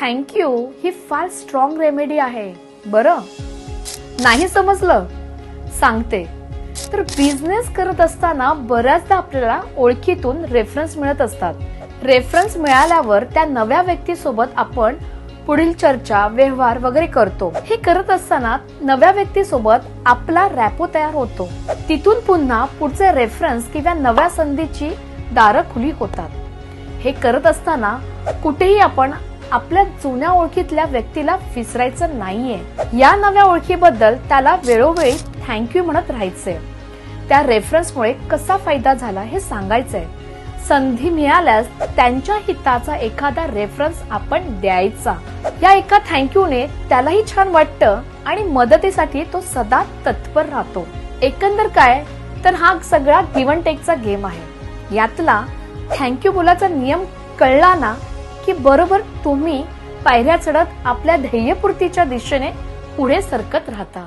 Thank you ही फार strong remedy आहे बरं. नाही समजलं सांगते. तर बिझनेस करत असताना बऱ्याचदा आपल्याला ओळखीतून रेफरन्स मिळत असतात. रेफरन्स मिळाल्यावर त्या नव्या व्यक्तीसोबत आपण पुढील चर्चा व्यवहार वगैरे करतो. हे करत असताना नव्या व्यक्तीसोबत आपला रॅपो तयार होतो. तिथून पुन्हा पुढचे रेफरन्स किंवा नव्या संधीची दारं खुली होतात. हे करत असताना कुठेही आपण आपल्या जुन्या ओळखीतल्या व्यक्तीला विसरायचं नाहीये. या नव्या ओळखीबद्दल त्याला वेळोवेळी थँक्यू म्हणत राहायचंय. त्या रेफरन्समुळे कसा फायदा झाला हे सांगायचंय. संधी मिळाल्यास त्यांच्या हिताचा एखादा रेफरन्स आपण द्यायचा. या एका थँक्यूने त्यालाही छान वाटतं आणि मदतीसाठी तो सदा तत्पर राहतो. एकंदर काय तर हा सगळा गिव्ह अँड टेकचा गेम आहे. यातला थँक्यू बोलाचा नियम कळला ना की बरोबर तुम्ही पायऱ्या चढत आपल्या ध्येयपूर्तीच्या दिशेने पुढे सरकत राहता.